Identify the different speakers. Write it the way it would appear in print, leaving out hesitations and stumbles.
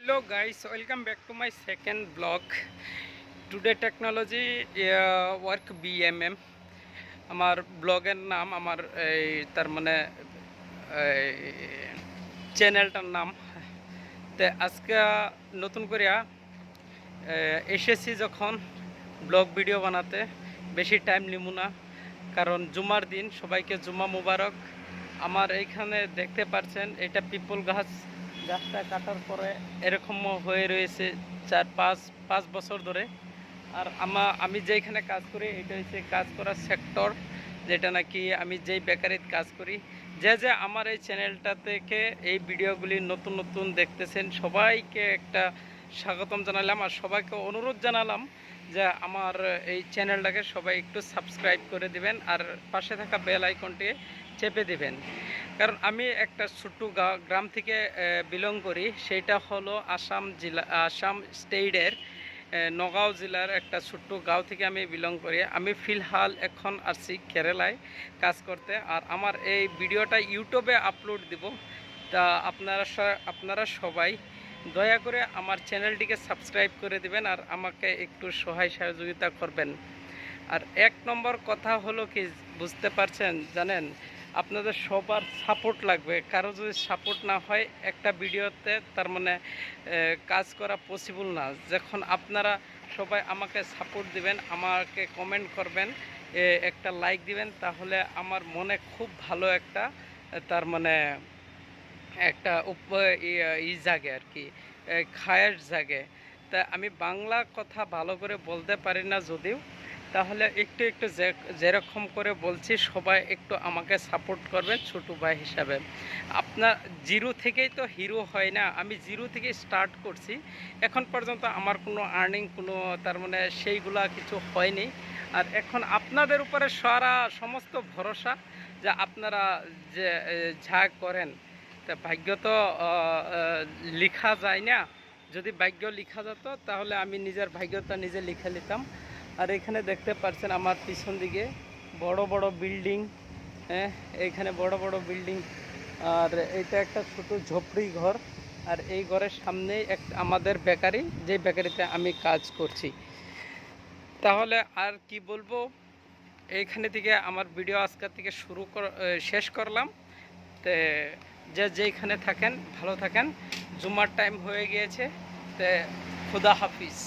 Speaker 1: Hello guys, welcome back to my second vlog. Today technology work BMM. আমার ব্লগের নাম আমার তার মানে চ্যানেলটার নাম। তো আজকে নতুন করে এসেছি যখন ব্লগ ভিডিও বানাতে, বেশি টাইম নিব না, কারণ জুমার দিন। সবাইকে জুমা মুবারক। আমার এইখানে দেখতে পাচ্ছেন এটা পিপল গাছ। গাছটা কাটার পরে এরকম হয়ে রয়েছে পাঁচ বছর ধরে। আর আমি যেখানে কাজ করি এটা হচ্ছে কাজ করার সেক্টর, যেটা নাকি আমি যেই বেকারিতে কাজ করি। যে আমার এই চ্যানেলটা থেকে এই ভিডিওগুলি নতুন নতুন দেখতেছেন, সবাইকে একটা স্বাগতম জানালাম আর সবাইকে অনুরোধ জানালাম যে আমার এই চ্যানেলটাকে সবাই একটু সাবস্ক্রাইব করে দিবেন আর পাশে থাকা বেল আইকনটি চেপে দিবেন। কারণ আমি একটা ছোট্ট গ্রাম থেকে বিলং করি, সেইটা হলো আসাম স্টেটের নগাঁও জেলার একটা ছোট্ট গাঁও থেকে আমি বিলং করি। আমি ফিলহাল এখন আসছি কেরালায় কাজ করতে। আর আমার এই ভিডিওটা ইউটিউবে আপলোড দিব। তা আপনারা সবাই দয়া করে আমার চ্যানেলটিকে সাবস্ক্রাইব করে দিবেন আর আমাকে একটু সহায় সহযোগিতা করবেন। আর এক নম্বর কথা হলো কি, বুঝতে পারছেন, জানেন, আপনাদের সবার সাপোর্ট লাগবে। কারো যদি সাপোর্ট না হয় একটা ভিডিওতে তার মানে কাজ করা পসিবল না। যখন আপনারা সবাই আমাকে সাপোর্ট দিবেন, আমাকে কমেন্ট করবেন, একটা লাইক দিবেন, তাহলে আমার মনে খুব ভালো একটা তার মানে একটা জাগে আর কি, খায়ের জাগে। তা আমি বাংলা কথা ভালো করে বলতে পারি না যদিও, তাহলে একটু একটু যেরকম করে বলছি সবাই একটু আমাকে সাপোর্ট করবেন ছোটো ভাই হিসাবে। আপনার জিরো থেকেই তো হিরো হয় না, আমি জিরো থেকে স্টার্ট করছি। এখন পর্যন্ত আমার কোনো আর্নিং কোনো তার মানে সেইগুলা কিছু হয়নি। আর এখন আপনাদের উপরে সমস্ত ভরসা যে আপনারা যে যা করেন। তা ভাগ্য তো লিখা যায় না। যদি ভাগ্য লিখা যেত তাহলে আমি নিজের ভাগ্যটা নিজে লিখে নিতাম। আর এখানে দেখতে পাচ্ছেন আমার পিছন দিকে বড় বড় বিল্ডিং। হ্যাঁ, এইখানে বড় বড় বিল্ডিং। আর এটা একটা ছোট ঝোপড়ি ঘর। আর এই ঘরের সামনেই আমাদের বেকারি, যে বেকারিতে আমি কাজ করছি। তাহলে আর কি বলবো, এইখানে থেকে আমার ভিডিও আজকের থেকে শেষ করলাম। তে যেইখানে থাকেন ভালো থাকেন। জুমার টাইম হয়ে গিয়েছে। তে খুদা হাফিজ।